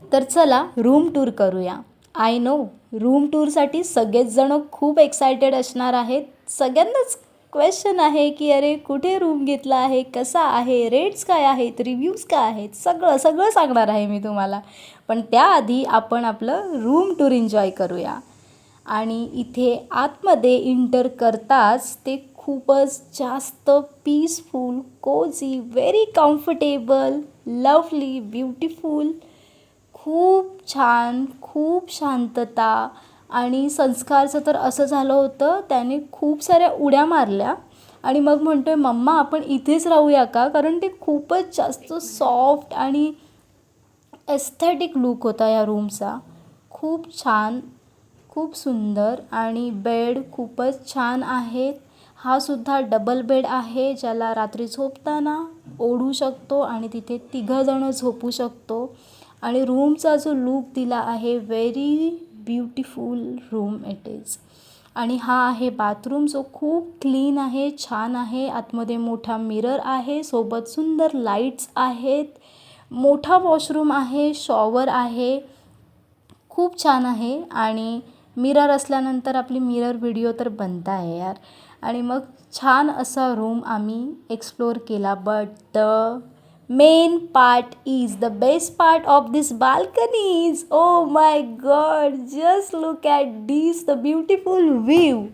तर चला room tour करूया. आय नो रूम टूरसाठी सगळेच जण खूप एक्सायटेड असणार आहेत. सगळ्यांनाच क्वेश्चन आहे की अरे कुठे रूम घेतला आहे, कसा आहे, रेट्स काय आहेत, रिव्ह्यूज काय आहेत, सगळं सगळं सांगणार आहे मी तुम्हाला. पण त्याआधी आपण आपलं रूम टूर एन्जॉय करूया. आणि इथे आतमध्ये इंटर करताच ते खूपच जास्त peaceful, cosy, very comfortable, lovely, beautiful, खूप छान, खूप शांतता. आणि संस्कारचं तर असं झालं होतं, त्याने खूप साऱ्या उड्या मारल्या आणि मग म्हणतोय मम्मा आपण इथेच राहूया का, कारण ते खूपच जास्त सॉफ्ट आणि एस्थेटिक लुक होता या रूमचा. खूप छान, खूप सुंदर. आणि बेड खूपच छान आहेत. हा सुद्धा डबल बेड आहे, ज्याला रात्री झोपताना ओढू शकतो आणि तिथे तिघंजणं झोपू शकतो. आणि रूमचा जो लूक दिला आहे, very beautiful room it is. आणि हा आहे बाथरूम, जो खूप क्लीन आहे, छान आहे. आतमध्ये मोठा मिरर आहे, सोबत सुंदर लाईट्स आहेत. मोठा वॉशरूम आहे, शॉवर आहे, खूप छान आहे. आणि मिरर असल्यानंतर आपली मिरर व्हिडिओ तर बनता आहे यार. आणि मग छान असा रूम आम्ही एक्सप्लोर केला. But the main part is the best part of this balconies. Oh my God, just look at this, the beautiful view.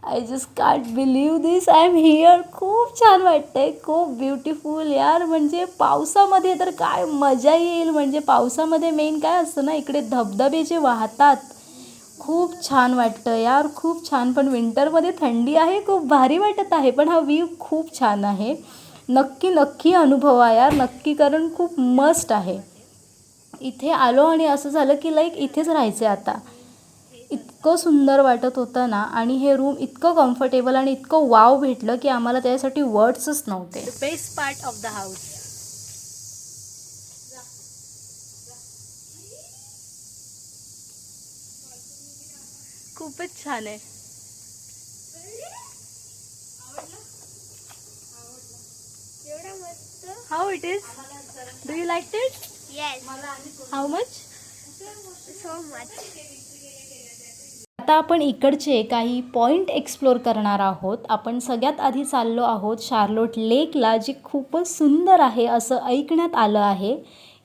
I just can't believe this, I am here. खूप छान वाटतंय, खूप beautiful यार. म्हणजे पावसामध्ये तर काय मजा येईल. म्हणजे पावसामध्ये मेन काय असतं ना, इकडे धबधबे जे वाहतात, खूप छान वाटतं यार, खूप छान. पण विंटरमध्ये थंडी आहे, खूप भारी वाटत आहे, पण हा व्ह्यू खूप छान आहे. नक्की नक्की अनुभवा यार, नक्की, कारण खूप मस्त आहे. इथे आलो आणि असं झालं की लाईक इथेच राहायचं आहे आता. इतकं सुंदर वाटत होतं ना. आणि हे रूम इतकं कम्फर्टेबल आणि इतकं वाव भेटलं की आम्हाला त्यासाठी वर्ड्सच नव्हते. Best part of the house. खूपच छान आहे. How it is, do you like it? Yes, how much? so much. आता आपण इकडचे काही पॉईंट एक्सप्लोर करणार आहोत. आपण सगळ्यात आधी चाललो आहोत शार्लोट लेकला, जी खूपच सुंदर आहे असं ऐकण्यात आलं आहे.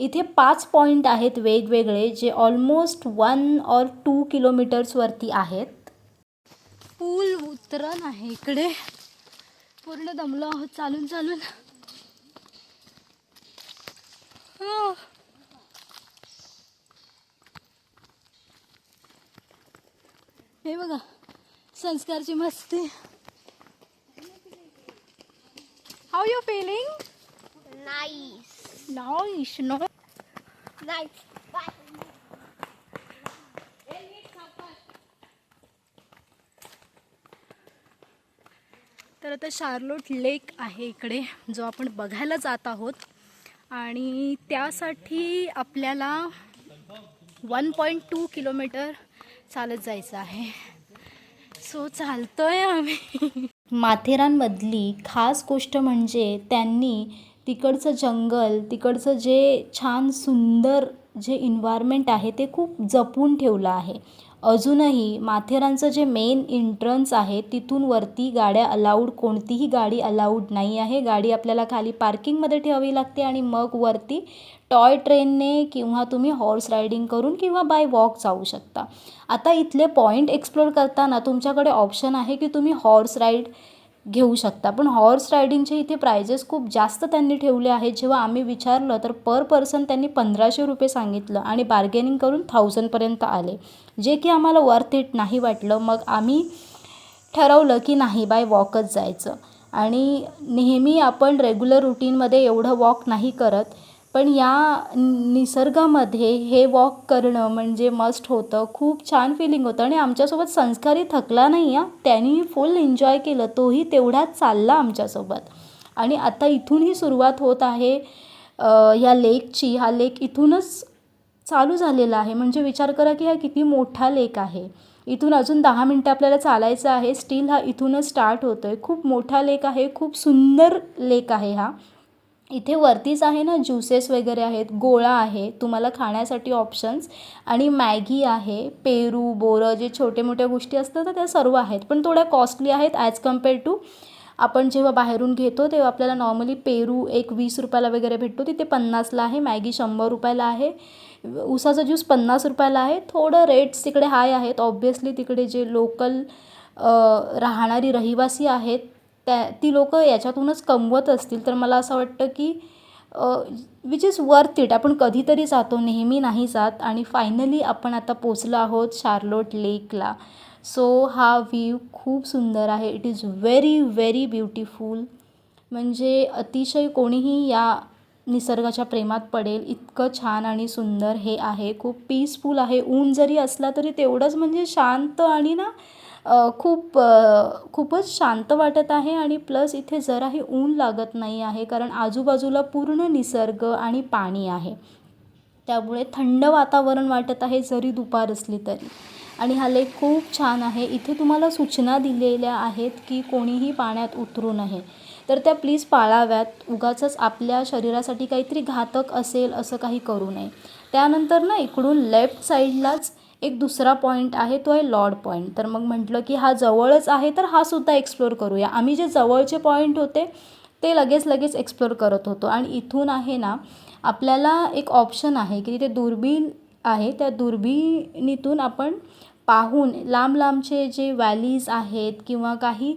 इथे 5 पॉईंट आहेत वेगवेगळे, जे ऑलमोस्ट 1 or 2 किलोमीटर्सवरती आहेत. पूल उतरण आहे इकडे. पूर्ण दमलो आहोत चालून चालून. हे बघा संस्कारची मस्ती. How you feeling? Nice. Nice no. Nice. Bye. तर आता शार्लोट लेक आहे इकडे, जो आपण बघायला जात आहोत. आणि त्यासाठी आपल्याला 1.2 किलोमीटर चालत जायचं आहे. सो चालतोय आम्ही. माथेरानमधली खास गोष्ट म्हणजे त्यांनी तिकडचं जंगल, तिकडचं जे छान सुंदर जे इन्व्हायरमेंट आहे ते खूप जपून ठेवलं आहे. अजूनही माथेरानचं जे मेन एंट्रन्स आहे तिथून वरती गाड्या अलाउड, कोणतीही गाडी अलाउड नाही आहे. गाडी आपल्याला खाली पार्किंगमध्ये ठेवावी लागते आणि मग वरती टॉय ट्रेनने किंवा तुम्ही हॉर्स रायडिंग करून किंवा बाय वॉक जाऊ शकता. आता इथले पॉईंट एक्सप्लोर करताना तुमच्याकडे ऑप्शन आहे की तुम्ही हॉर्स राईड घेऊ शकता, पण हॉर्स रायडिंगचे इथे प्राइजेस खूप जास्त त्यांनी ठेवले आहेत. जेव्हा आम्ही विचारलं तर पर पर्सन त्यांनी 1500 रुपये सांगितलं आणि बार्गेनिंग करून 1000पर्यंत आले, जे की आम्हाला वर्थ इट नाही वाटलं. मग आम्ही ठरवलं की नाही, बाय वॉकच जायचं. आणि नेहमी आपण रेग्युलर रुटीनमध्ये एवढं वॉक नाही करत, पण या निसर्गामध्ये हे वॉक करणं म्हणजे मस्ट होतं. खूप छान फिलिंग होतं. आणि आमच्यासोबत संस्कारी थकला नाही आहे, त्यांनी फुल एन्जॉय केलं, तोही तेवढाच चालला आमच्यासोबत. आणि आता इथूनही सुरुवात होत आहे ह्या लेकची. हा लेक इथूनच चालू झालेला आहे. म्हणजे विचार करा की हा किती मोठा लेक आहे. इथून अजून 10 मिनटं आपल्याला चालायचं आहे, स्टील हा इथूनच स्टार्ट होतो आहे. खूप मोठा लेक आहे, खूप सुंदर लेक आहे हा. इथे वरतीच आहे ना ज्युसेस वगैरे आहेत, गोळा आहे तुम्हाला खाण्यासाठी ऑप्शन्स आणि मॅगी आहे, पेरू, बोरं जे छोटे मोठ्या गोष्टी असतात ना त्या सर्व आहेत. पण थोड्या कॉस्टली आहेत ॲज कम्पेअर टू आपण जेव्हा बाहेरून घेतो तेव्हा आपल्याला नॉर्मली पेरू एक 20 रुपयाला वगैरे भेटतो, तिथे 50ला आहे. मॅगी 100 रुपयाला आहे. उसाचा ज्यूस 50 रुपयाला आहे. थोडं रेट्स तिकडे हाय आहेत ऑब्व्हियसली. तिकडे जे लोकल राहणारी रहिवासी आहेत ती लोकं याच्यातूनच कमवत असतील. तर मला असं वाटतं की विच इज वर्थ इट. आपण कधीतरी जातो, नेहमी नाही जात. आणि फायनली आपण आता पोचलो आहोत शार्लोट लेकला. सो हा व्ह्यू खूप सुंदर आहे. It is very very beautiful. म्हणजे अतिशय कोणीही या निसर्गाच्या प्रेमात पडेल इतकं छान आणि सुंदर हे आहे. खूप पीसफुल आहे. ऊन जरी असला तरी तेवढंच म्हणजे शांत आणि ना खूपच शांत वाटत आहे. आणि प्लस इथे जराही ऊन लागत नाही आहे कारण आजूबाजूला पूर्ण निसर्ग आणि पाणी आहे. त्यामुळे थंड वातावरण वाटत आहे जरी दुपार असली तरी. आणि हा लेक खूप छान आहे. इथे तुम्हाला सूचना दिलेल्या आहेत की कोणीही पाण्यात उतरू नये, तर त्या प्लीज पाळाव्यात. उगाचच आपल्या शरीरासाठी काहीतरी घातक असेल असं काही करू नये. त्यानंतर ना इकडून लेफ्ट साईडलाच एक दुसरा पॉईंट आहे, तो आहे लॉर्ड पॉईंट. तर मग म्हटलं की हा जवळच आहे तर हा सुद्धा एक्सप्लोर करूया. आम्ही जे जवळचे पॉईंट होते ते लगेच एक्सप्लोर करत होतो. आणि इथून आहे ना आपल्याला एक ऑप्शन आहे की तिथे दुर्बीण आहे. त्या दुर्बिणीतून आपण पाहून लांब लांबचे जे व्हॅलीज आहेत किंवा काही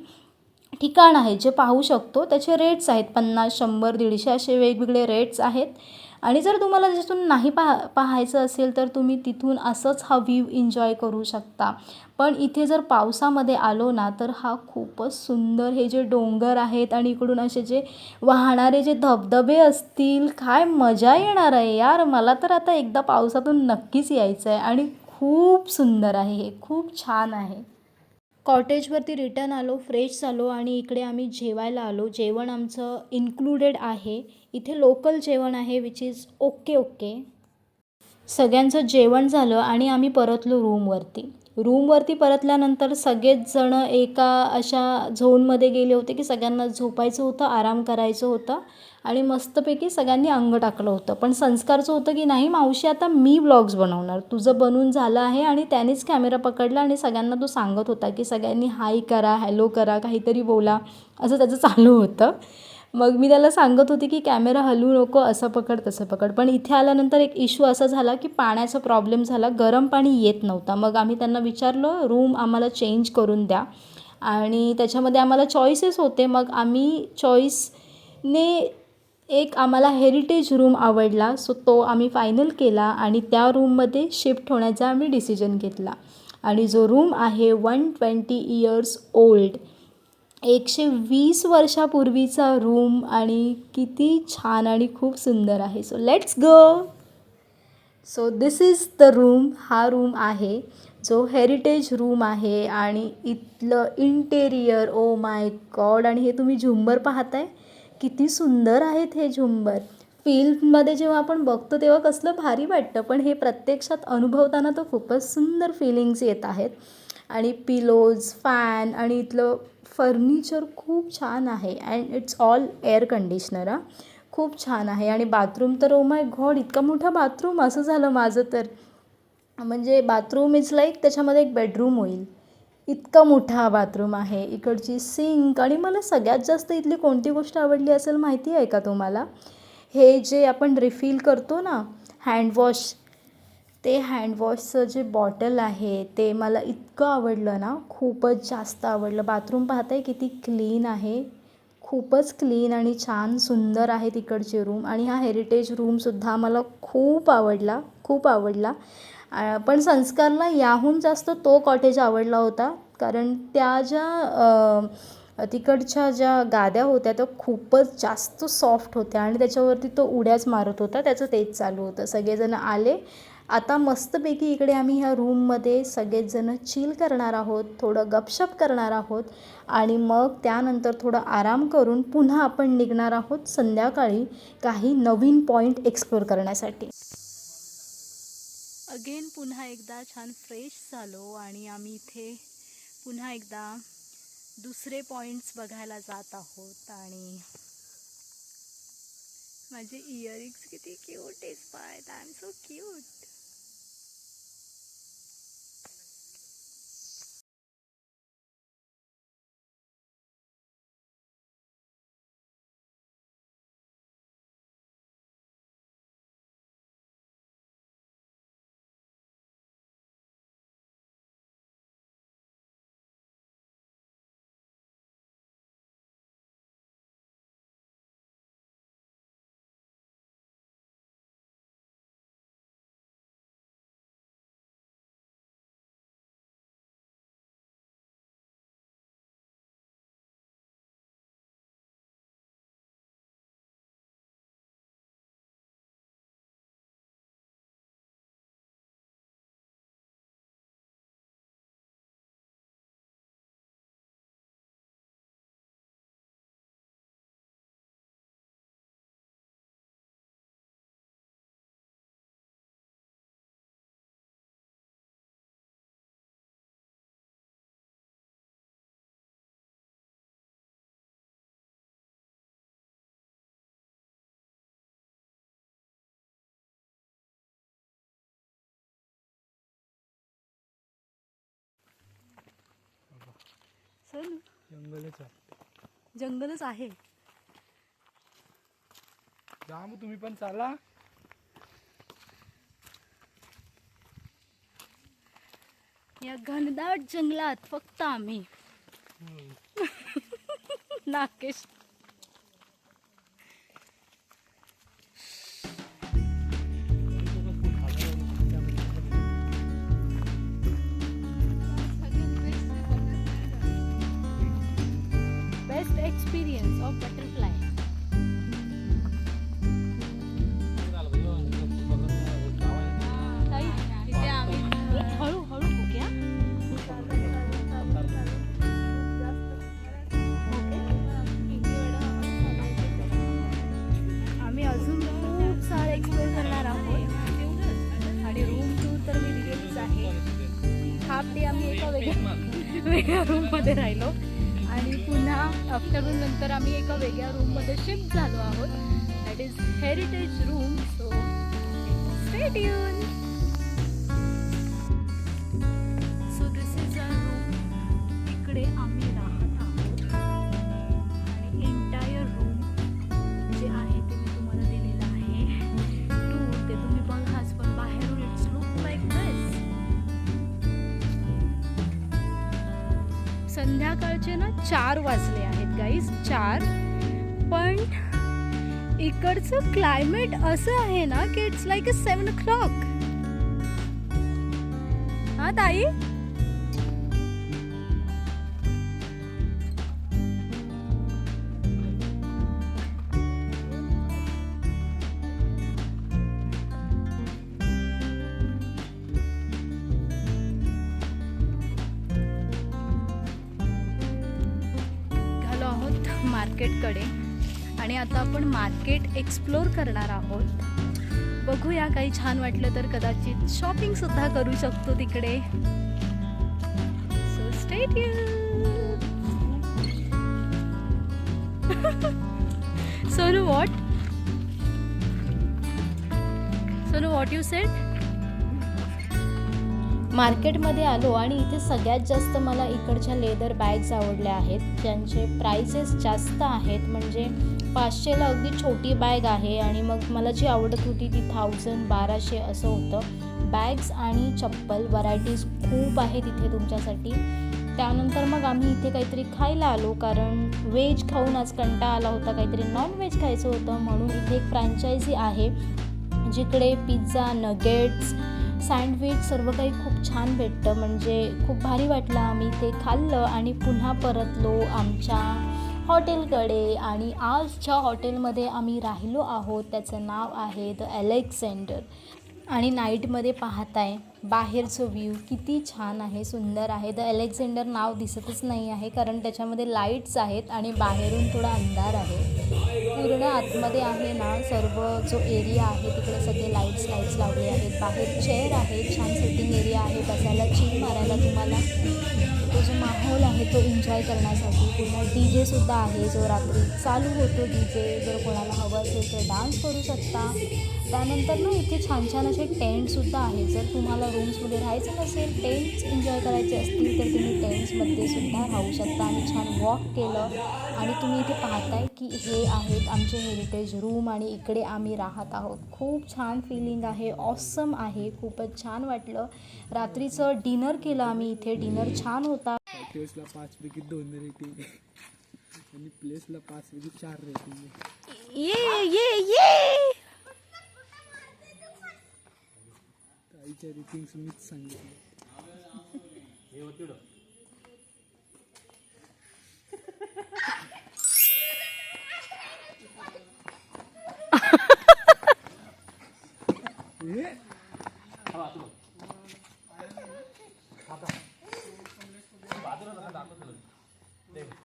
ठिकाण आहे जे पाहू शकतो. त्याचे रेट्स आहेत 50, 100, 150 असे वेगवेगळे रेट्स आहेत. आणि जर तुम्हाला तिथून नाही पाहायचं असेल तर तुम्ही तिथून असंच हा व्ह्यू एन्जॉय करू शकता. पण इथे जर पावसामध्ये आलो ना तर हा खूपच सुंदर, हे जे डोंगर आहेत आणि इकडून असे जे वाहणारे जे धबधबे असतील, काय मजा येणार आहे यार. मला तर आता एकदा पावसातून नक्कीच यायचं आहे. आणि खूप सुंदर आहे हे, खूप छान आहे. कॉटेजवरती रिटर्न आलो, फ्रेश झालो आणि इकडे आम्ही जेवायला आलो. जेवण आमचं इन्क्लुडेड आहे. इथे लोकल जेवण आहे विच इज ओके. सगळ्यांचं जेवण झालं आणि आम्ही परतलो रूमवरती परतल्यानंतर सगळेच जण एका अशा झोनमध्ये गेले होते की सगळ्यांना झोपायचं होतं, आराम करायचं होतं. आणि मस्तपैकी सगळ्यांनी अंग टाकलं होतं. पण संस्कारचं होतं की नाही मावशी आता मी व्लॉग्स बनवणार, तुझं बनून झालं आहे. आणि त्यानेच कॅमेरा पकडला आणि सगळ्यांना तो सांगत होता की सगळ्यांनी हाय करा, हॅलो करा, काहीतरी बोला, असं त्याचं चालू होतं. मग मी त्याला सांगत होते की कॅमेरा हलवू नको, असं पकड तसं पकड. पण इथे आल्यानंतर एक इश्यू असा झाला की पाण्याचा प्रॉब्लेम झाला, गरम पाणी येत नव्हता. मग आम्ही त्यांना विचारलं रूम आम्हाला चेंज करून द्या. आणि त्याच्यामध्ये आम्हाला चॉईसेस होते. मग आम्ही चॉईसने एक आम्हाला हेरिटेज रूम आवडला, सो तो आम्ही फायनल केला आणि त्या रूममध्ये शिफ्ट होण्याचा आम्ही डिसिजन घेतला. आणि जो रूम आहे 120 इयर्स ओल्ड, 120 वर्षापूर्वीचा रूम. आणि किती छान आणि खूप सुंदर आहे. So let's go. So this is the room. हा रूम आहे जो हेरिटेज रूम आहे. आणि इथलं इंटेरियर ओ माय गॉड. आणि हे तुम्ही झुंबर पाहताय, किती सुंदर आहेत हे झुंबर. फिल्ममध्ये जेव्हा आपण बघतो तेव्हा कसलं भारी वाटतं, पण हे प्रत्यक्षात अनुभवताना तर खूपच सुंदर फिलिंग्स येत आहेत. आणि पिलोज, फॅन आणि इथलं फर्निचर खूप छान आहे. And it's all air conditioner. खूप छान आहे. आणि बाथरूम तर ओ माय गॉड, इतका मोठा बाथरूम. असं झालं माझं तर, म्हणजे बाथरूम इज लाईक त्याच्यामध्ये एक बेडरूम होईल इतका मोठा बाथरूम आहे. इकडची सिंक. आणि मला सगळ्यात जास्त इथली कोणती गोष्ट आवडली असेल माहिती आहे का तुम्हाला? हे जे आपण रिफिल करतो ना हँडवॉश, ते हँडवॉशचं जे बॉटल आहे ते मला इतकं आवडलं ना, खूपच जास्त आवडलं. बाथरूम पाहताय किती क्लीन आहे, खूपच क्लीन आणि छान सुंदर आहे तिकडचे रूम. आणि हा हेरिटेज रूमसुद्धा मला खूप आवडला. पण संस्कारला याहून जास्त तो कॉटेज आवडला होता, कारण त्या तिकडच्या ज्या गाद्या होत्या त्या खूपच जास्त सॉफ्ट होत्या आणि त्याच्यावरती तो उड्याच मारत होता. त्याचं तेच चालू होतं. सगळेजण आले. आता मस्तपैकी इकडे आम्ही ह्या रूममध्ये सगळेच जण चिल करणार आहोत, थोडं गपशप करणार आहोत. आणि मग त्यानंतर थोडं आराम करून पुन्हा आपण निघणार आहोत संध्याकाळी काही नवीन पॉईंट एक्सप्लोर करण्यासाठी. अगेन पुन्हा एकदा छान फ्रेश झालो आणि आम्ही इथे पुन्हा एकदा दुसरे पॉईंट्स बघायला जात आहोत. आणि माझे इयरिंग्स किती क्यूट आहेत I am so cute. Sonu जंगलच आहे. जा मग तुम्ही पण चाला. या घनदाट जंगलात फक्त आम्ही नाकेश. Best experience of butterfly. हळू हळू बघूया. आम्ही अजून खूप सारं एक्सप्लोर करणार आहोत आणि रूम टूर तर मी दिलेलीच आहे. हाफ डे आम्ही एका वेगळ्या रूममध्ये राहिलो आणि पुन्हा आफ्टरनून नंतर आम्ही एका वेगळ्या रूममध्ये शिफ्ट झालो आहोत. That is heritage room. So stay tune. So this is a room. इकडे आम्ही राहत आहोत आणि एंटायर रूम जे आहे ते मी तुम्हाला दिलेलं आहे. टूर ते तुम्ही बघाच पण बाहेरून इट्स लुक लाईक दिस. संध्याकाळचे ना 4 वाजले आहेत गाईज. 4. पण इकडचं क्लायमेट असं आहे ना की इट्स लाईक अ 7 o'clock. हा ताई. झालो आहोत मार्केटकडे आणि आता आपण मार्केट एक्सप्लोर करणार आहोत. बघूया काही छान वाटलं तर कदाचित शॉपिंग सुद्धा करू शकतो तिकडे. So stay tune. Sonu what you sed. मार्केटमध्ये आलो आणि इथे सगळ्यात जास्त मला इकडच्या लेदर बॅग्स आवडल्या आहेत ज्यांचे प्राइसेस जास्त आहेत. म्हणजे 500ला अगदी छोटी बॅग आहे आणि मग मला जी आवडत होती ती 1000-1200 असं होतं. बॅग्स आणि चप्पल व्हरायटीज खूप आहेत इथे तुमच्यासाठी. त्यानंतर मग आम्ही इथे काहीतरी खायला आलो कारण व्हेज खाऊन आज कंटाळा आला होता. काहीतरी नॉन व्हेज खायचं होतं म्हणून इथे एक फ्रँचायझी आहे जिकडे पिझ्झा, नगेट्स, सँडविच सर्व काही खूप छान भेटतं. म्हणजे खूप भारी वाटलं. आम्ही ते खाल्लं आणि पुन्हा परतलो आमच्या हॉटेलकडे. आणि आजच्या हॉटेलमध्ये आम्ही राहिलो आहोत त्याचं नाव आहे द अलेक्झांडर. आणि नाईटमध्ये पाहताय बाहेरचं व्ह्यू किती छान आहे, सुंदर आहे. द अलेक्झांडर नाव दिसतच नाही आहे कारण त्याच्यामध्ये लाईट्स आहेत आणि बाहेरून थोडा अंधार आहे. पूर्ण आतमध्ये आहे ना सर्व जो एरिया आहे तिकडे सगळे लाईट्स लावले आहेत. बाहेर चेअर आहेत, छान सिटिंग एरिया आहे, बसायला चिल मारायला तुम्हाला. तो जो माहोल आहे तो एन्जॉय करण्यासाठी पुन्हा DJ सुद्धा आहे जो रात्री चालू होतो. DJ जर कोणाला हवं असेल तर डान्स करू शकता. त्यानंतर ना इथे छान छान असे टेंटसुद्धा आहेत. जर तुम्हाला रूम्समध्ये राहायचं नसेल, टेंट्स एन्जॉय करायचे असतील तर तुम्ही टेंट्समध्ये सुद्धा राहू शकता. आणि छान वॉक केलं आणि तुम्ही इथे पाहताय की हे आहेत आमचे हेरिटेज रूम आणि इकडे आम्ही राहत आहोत. खूप छान फिलिंग आहे, ऑसम आहे, खूपच छान वाटलं. रात्रीचं डिनर केलं आम्ही इथे. डिनर छान होता. हॉटेल्सला 5 पैकी 2 रेटिंग आणि प्लेसला 5 पैकी 4 रेटिंग. ये ताईच्या रेटिंग्स मीच सांगितलं.